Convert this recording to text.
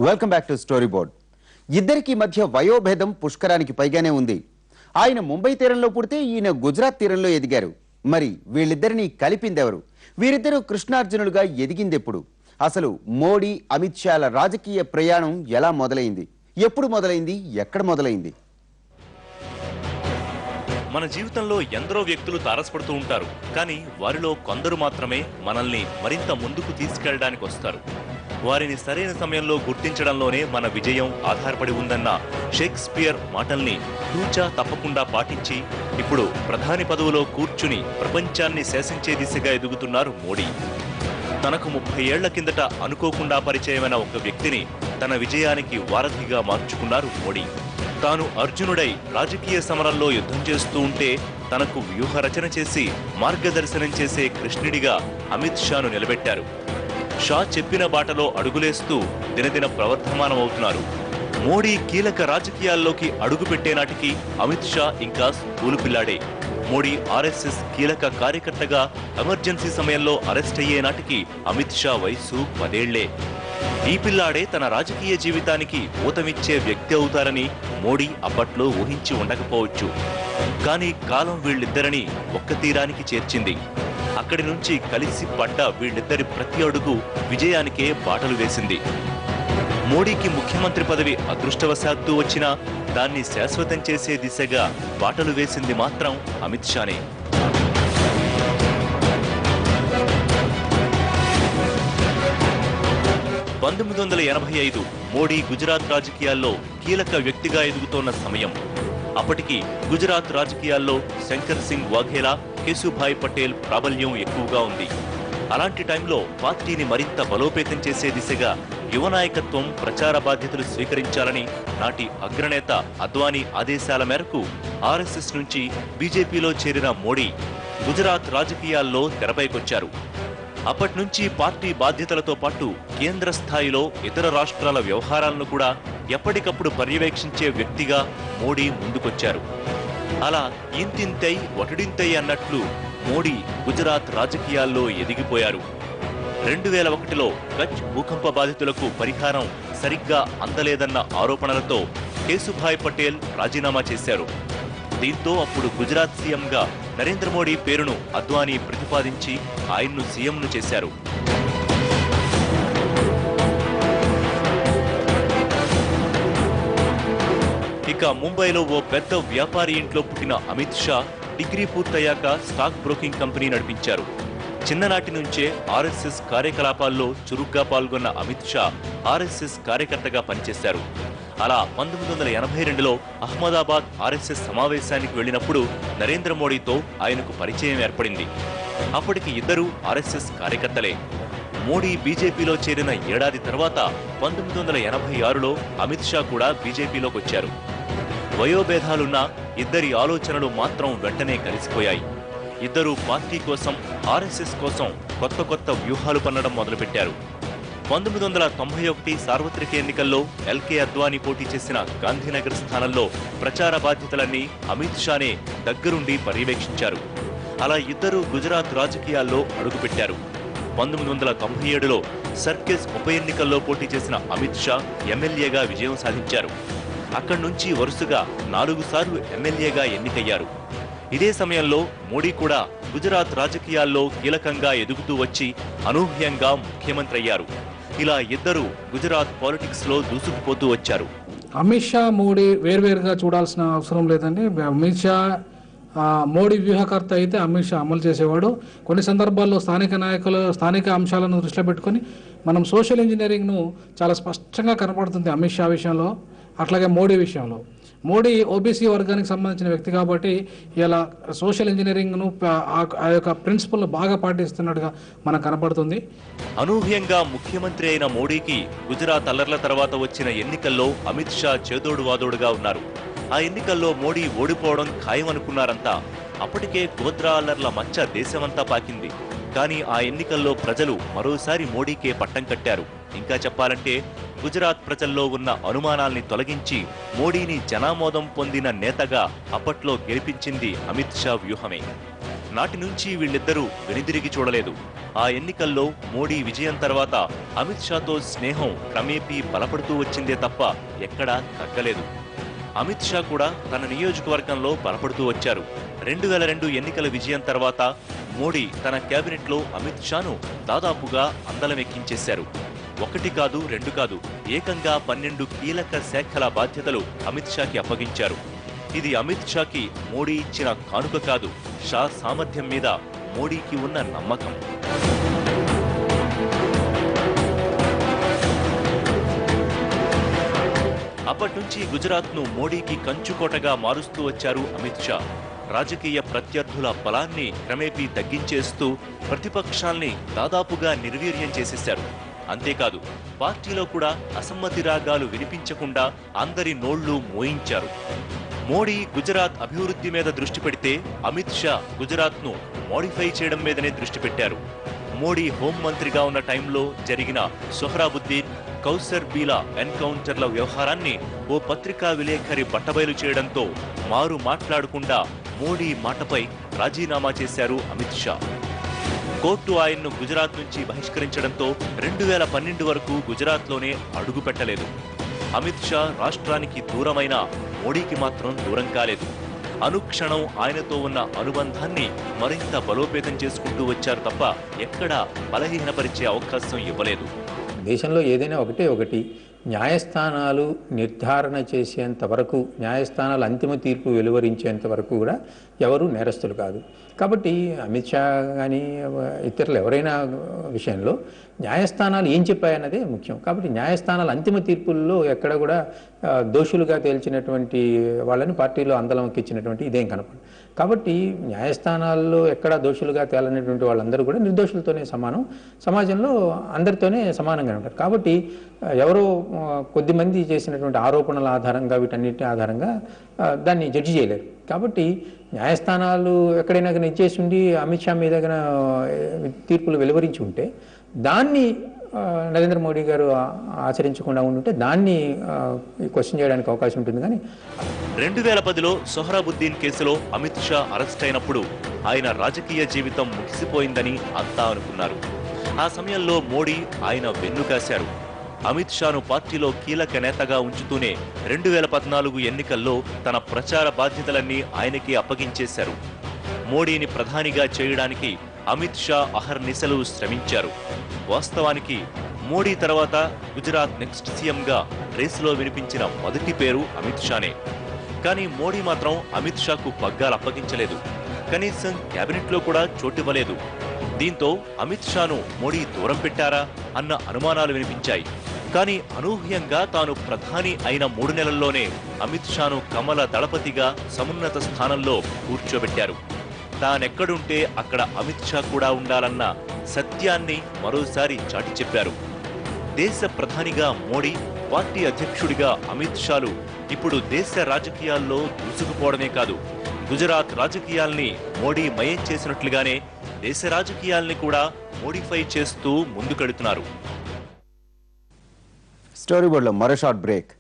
Welcome back to story board. ఇద్దరికి మధ్య వయోభేదం పుష్కరానికి పైగానే ఉంది. ఆయన ముంబై తీరంలో పుడితే ఈయన గుజరాత్ తీరంలో ఎదిగారు. మరి వీళ్ళిద్దరిని కలిపిందెవరు? వీరిద్దరూ కృష్ణార్జునులుగా ఎదిగిందెప్పుడు? అసలు మోడీ అమిత్ షాల రాజకీయ ప్రయాణం ఎలా మొదలైంది? ఎప్పుడు మొదలైంది? ఎక్కడ మొదలైంది? మన జీవితంలో ఎందరో వ్యక్తులు తారసపడుతూ ఉంటారు. కానీ వారిలో కొందరు మాత్రమే మనల్ని మరింత ముందుకు తీసుకెళ్లడానికి వస్తారు. వారిని సరైన సమయంలో గుర్తించడంలోనే మన విజయం ఆధారపడి ఉందన్న షేక్స్పియర్ మాటల్ని తూచా తప్పకుండా పాటించి ఇప్పుడు ప్రధాని పదవిలో కూర్చుని ప్రపంచాన్ని శాసించే దిశగా ఎదుగుతున్నారు మోడీ. తనకు 30 ఏళ్ల కిందట అనుకోకుండా పరిచయమైన ఒక వ్యక్తిని తన విజయానికి వారధిగా మార్చుకున్నారు మోడీ. తాను అర్జునుడై రాజకీయ సమరంలో యుద్ధం చేస్తూ ఉంటే తనకు వ్యూహరచన చేసి మార్గదర్శనం చేసే కృష్ణుడిగా అమిత్ షాను నిలబెట్టారు. షా చెప్పిన బాటలో అడుగులేస్తూ దినదిన ప్రవర్ధమానమవుతున్నారు. మోడీ కీలక రాజకీయాల్లోకి అడుగుపెట్టే నాటికి అమిత్ షా ఇంకా స్కూలు పిల్లాడే. మోడీ ఆర్ఎస్ఎస్ కీలక కార్యకర్తగా ఎమర్జెన్సీ సమయంలో అరెస్ట్ అయ్యే నాటికి అమిత్ షా వయసు 10 ఏళ్లే. ఈ పిల్లాడే తన రాజకీయ జీవితానికి ఊతమిచ్చే వ్యక్తి అవుతారని మోడీ అప్పట్లో ఊహించి ఉండకపోవచ్చు. కానీ కాలం వీళ్ళిద్దరినీ ఒక్క తీరానికి చేర్చింది. అక్కడి నుంచి కలిసి పడ్డ వీళ్ళిద్దరి ప్రతి అడుగు విజయానికే బాటలు వేసింది. మోడీకి ముఖ్యమంత్రి పదవి అదృష్టవశాత్తు వచ్చినా దాన్ని శాశ్వతం చేసే దిశగా బాటలు వేసింది మాత్రం అమిత్ షానే. 1985 మోడీ గుజరాత్ రాజకీయాల్లో కీలక వ్యక్తిగా ఎదుగుతోన్న సమయం. అప్పటికి గుజరాత్ రాజకీయాల్లో శంకర్ సింగ్ వాఘేలా, కేశుభాయ్ పటేల్ ప్రాబల్యం ఎక్కువగా ఉంది. అలాంటి టైంలో పార్టీని మరింత బలోపేతం చేసే దిశగా యువ నాయకత్వం ప్రచార బాధ్యతలు స్వీకరించాలని నాటి అగ్రనేత అద్వానీ ఆదేశాల మేరకు ఆర్ఎస్ఎస్ నుంచి బీజేపీలో చేరిన మోడీ గుజరాత్ రాజకీయాల్లో తెరపైకొచ్చారు. అప్పటి నుంచి పార్టీ బాధ్యతలతో పాటు కేంద్ర స్థాయిలో ఇతర రాష్ట్రాల వ్యవహారాలను కూడా ఎప్పటికప్పుడు పర్యవేక్షించే వ్యక్తిగా మోడీ ముందుకొచ్చారు. అలా ఇంతింతై వటుడింతై అన్నట్లు మోడీ గుజరాత్ రాజకీయాల్లో ఎదిగిపోయారు. 2001లో కచ్ భూకంప బాధితులకు పరిహారం సరిగ్గా అందలేదన్న ఆరోపణలతో కేశుభాయ్ పటేల్ రాజీనామా చేశారు. దీంతో అప్పుడు గుజరాత్ సీఎంగా నరేంద్ర మోడీ పేరును అద్వానీ ప్రతిపాదించి ఆయన్ను సీఎంను చేశారు. ఇక ముంబైలో ఓ పెద్ద వ్యాపారి ఇంట్లో పుట్టిన అమిత్ షా డిగ్రీ పూర్తయ్యాక స్టాక్ బ్రోకింగ్ కంపెనీ నడిపించారు. చిన్ననాటి నుంచే ఆర్ఎస్ఎస్ కార్యకలాపాల్లో చురుగ్గా పాల్గొన్న అమిత్ షా ఆర్ఎస్ఎస్ కార్యకర్తగా పనిచేశారు. అలా 1982లో అహ్మదాబాద్ ఆర్ఎస్ఎస్ సమావేశానికి వెళ్లినప్పుడు నరేంద్ర మోడీతో ఆయనకు పరిచయం ఏర్పడింది. అప్పటికి ఇద్దరు ఆర్ఎస్ఎస్ కార్యకర్తలే. మోడీ బీజేపీలో చేరిన ఏడాది తర్వాత 1986లో అమిత్ షా కూడా బీజేపీలోకి వచ్చారు. వయోభేదాలున్నా ఇద్దరి ఆలోచనలు మాత్రం వెంటనే కలిసిపోయాయి. ఇద్దరు పార్టీ కోసం, ఆర్ఎస్ఎస్ కోసం కొత్త వ్యూహాలు పన్నడం మొదలుపెట్టారు. 1991 సార్వత్రిక ఎన్నికల్లో ఎల్కే అద్వానీ పోటీ చేసిన గాంధీనగర్ స్థానంలో ప్రచార బాధ్యతలన్నీ అమిత్ షానే దగ్గరుండి పర్యవేక్షించారు. అలా ఇద్దరు గుజరాత్ రాజకీయాల్లో అడుగుపెట్టారు. 1997లో సర్కిల్స్ ఉప ఎన్నికల్లో పోటీ చేసిన అమిత్ షా ఎమ్మెల్యేగా విజయం సాధించారు. అక్కడి నుంచి వరుసగా 4 సార్లు ఎమ్మెల్యేగా ఎన్నికయ్యారు. ఇదే సమయంలో మోడీ కూడా గుజరాత్ రాజకీయాల్లో కీలకంగా ఎదుగుతూ వచ్చి అనూహ్యంగా ముఖ్యమంత్రి అయ్యారు. ఇలా ఇద్దరు గుజరాత్ పాలిటిక్స్ లో దూసుకుపోతూ వచ్చారు. అమిత్ షా మోడీ వేర్వేరుగా చూడాల్సిన అవసరం లేదండి. అమిత్ షా మోడీ వ్యూహకర్త అయితే అమిత్ షా అమలు చేసేవాడు. కొన్ని సందర్భాల్లో స్థానిక అంశాలను దృష్టిలో పెట్టుకొని మనం సోషల్ ఇంజనీరింగ్ను చాలా స్పష్టంగా కనపడుతుంది అమిత్ షా విషయంలో. అట్లాగే మోడీ విషయంలో మోడీ ఓబీసీ వర్గానికి సంబంధించిన వ్యక్తి కాబట్టి ఇలా సోషల్ ఇంజనీరింగ్ను ఆ యొక్క ప్రిన్సిపల్ను బాగా పాటిస్తున్నట్టుగా మనకు కనపడుతుంది. అనూహ్యంగా ముఖ్యమంత్రి అయిన మోడీకి గుజరాత్ అల్లర్ల తర్వాత వచ్చిన ఎన్నికల్లో అమిత్ షా చేదోడు వాదోడుగా ఉన్నారు. ఆ ఎన్నికల్లో మోడీ ఓడిపోవడం ఖాయమనుకున్నారంతా. అప్పటికే గోద్రా అల్లర్ల మచ్చ దేశమంతా పాకింది. కానీ ఆ ఎన్నికల్లో ప్రజలు మరోసారి మోడీకే పట్టం కట్టారు. ఇంకా చెప్పాలంటే గుజరాత్ ప్రజల్లో ఉన్న అనుమానాల్ని తొలగించి మోడీని జనామోదం పొందిన నేతగా అప్పట్లో గెలిపించింది అమిత్ షా వ్యూహమే. నాటి నుంచి వీళ్ళిద్దరూ వెనుదిరిగి చూడలేదు. ఆ ఎన్నికల్లో మోడీ విజయం తర్వాత అమిత్ షాతో స్నేహం క్రమేపీ బలపడుతూ వచ్చిందే తప్ప ఎక్కడా తగ్గలేదు. అమిత్ షా కూడా తన నియోజకవర్గంలో బలపడుతూ వచ్చారు. 2002 ఎన్నికల విజయం తర్వాత మోడీ తన కేబినెట్లో అమిత్ షాను దాదాపుగా అందలమెక్కించేశారు. 1 కాదు 2 కాదు, ఏకంగా 12 కీలక శాఖల బాధ్యతలు అమిత్ షాకి అప్పగించారు. ఇది అమిత్ షాకి మోడీ ఇచ్చిన కానుక కాదు, షా సామర్థ్యం మీద మోడీకి ఉన్న నమ్మకం. అప్పట్నుంచి గుజరాత్ను మోడీకి కంచుకోటగా మారుస్తూ వచ్చారు అమిత్ షా. రాజకీయ ప్రత్యర్థుల బలాన్ని క్రమేపీ తగ్గించేస్తూ ప్రతిపక్షాల్ని దాదాపుగా నిర్వీర్యం చేసేశారు. అంతేకాదు, పార్టీలో కూడా అసమ్మతి రాగాలు వినిపించకుండా అందరి నోళ్లు మోయించారు. మోడీ గుజరాత్ అభివృద్ధి మీద దృష్టి పెడితే అమిత్ షా గుజరాత్ను మోడిఫై చేయడం మీదనే దృష్టి పెట్టారు. మోడీ హోంమంత్రిగా ఉన్న టైంలో జరిగిన సొహ్రాబుద్దీన్, కౌసర్ బీలా ఎన్కౌంటర్ల వ్యవహారాన్ని ఓ పత్రికా విలేఖరి బట్టబయలు చేయడంతో మారు మాట్లాడకుండా మోడీ మాటపై రాజీనామా చేశారు అమిత్ షా. కోర్టు ఆయన్ను గుజరాత్ నుంచి బహిష్కరించడంతో 2012 వరకు గుజరాత్లోనే అడుగు పెట్టలేదు. అమిత్ షా రాష్ట్రానికి దూరమైన మోడీకి మాత్రం దూరం కాలేదు. అనుక్షణం ఆయనతో ఉన్న అనుబంధాన్ని మరింత బలోపేతం చేసుకుంటూ వచ్చారు తప్ప ఎక్కడా బలహీనపరిచే అవకాశం ఇవ్వలేదు. దేశంలో ఏదైనా ఒకటి న్యాయస్థానాలు నిర్ధారణ చేసేంత వరకు, న్యాయస్థానాలు అంతిమ తీర్పు వెలువరించేంత వరకు కూడా ఎవరు నేరస్తులు కాదు. కాబట్టి అమిత్ షా కానీ ఇతరులు ఎవరైనా విషయంలో న్యాయస్థానాలు ఏం చెప్పాయన్నదే ముఖ్యం. కాబట్టి న్యాయస్థానాల అంతిమ తీర్పుల్లో ఎక్కడ కూడా దోషులుగా తేల్చినటువంటి వాళ్ళని పార్టీలో అందలంకిచ్చినటువంటి ఇదేం కనపడదు. కాబట్టి న్యాయస్థానాల్లో ఎక్కడ దోషులుగా తేలనేటువంటి వాళ్ళందరూ కూడా నిర్దోషులతోనే సమానం, సమాజంలో అందరితోనే సమానంగా ఉంటారు. కాబట్టి ఎవరో కొద్దిమంది చేసినటువంటి ఆరోపణల ఆధారంగా, వీటన్నిటి ఆధారంగా దాన్ని జడ్జి చేయలేరు. కాబట్టి న్యాయస్థానాలు ఎక్కడైనా కానీ ఇచ్చేసి ఉండి అమిత్ షా మీద తీర్పులు వెలువరించి ఉంటే దాన్ని నరేంద్ర మోడీ గారు ఆచరించకుండా ఉంటే దాన్ని క్వశ్చన్ చేయడానికి అవకాశం ఉంటుంది. కానీ 2010లో సొహ్రాబుద్దీన్ కేసులో అమిత్ షా అరెస్ట్ అయినప్పుడు ఆయన రాజకీయ జీవితం ముగిసిపోయిందని అంతా అనుకున్నారు. ఆ సమయంలో మోడీ ఆయన వెన్నుకాశారు. అమిత్ షాను పార్టీలో కీలక నేతగా ఉంచుతూనే 2014 ఎన్నికల్లో తన ప్రచార బాధ్యతలన్నీ ఆయనకే అప్పగించేశారు. మోడీని ప్రధానిగా చేయడానికి అమిత్ షా అహర్నిశలు శ్రమించారు. వాస్తవానికి మోడీ తర్వాత గుజరాత్ నెక్స్ట్ సీఎంగా రేసులో వినిపించిన మొదటి పేరు అమిత్ షానే. కానీ మోడీ మాత్రం అమిత్ షాకు పగ్గాలు అప్పగించలేదు. కనీసం కేబినెట్లో కూడా చోటివ్వలేదు. దీంతో అమిత్ షాను మోడీ దూరం పెట్టారా అన్న అనుమానాలు వినిపించాయి. కానీ అనూహ్యంగా తాను ప్రధాని అయిన 3 నెలల్లోనే అమిత్ షాను కమల దళపతిగా సమున్నత స్థానంలో కూర్చోబెట్టారు. తానెక్కడుంటే అక్కడ అమిత్ షా కూడా ఉండాలన్న సత్యాన్ని మరోసారి చాటి చెప్పారు. దేశ ప్రధానిగా మోడీ, పార్టీ అధ్యక్షుడిగా అమిత్ షాలు ఇప్పుడు దేశ రాజకీయాల్లో దూసుకుపోవడమే కాదు, గుజరాత్ రాజకీయాల్ని మోడీ మయం చేసినట్లుగానే దేశ రాజకీయాల్ని కూడా మోడిఫై చేస్తూ ముందుకెడుతున్నారు. స్టోరీ బోర్డులో మరో షార్ట్ బ్రేక్.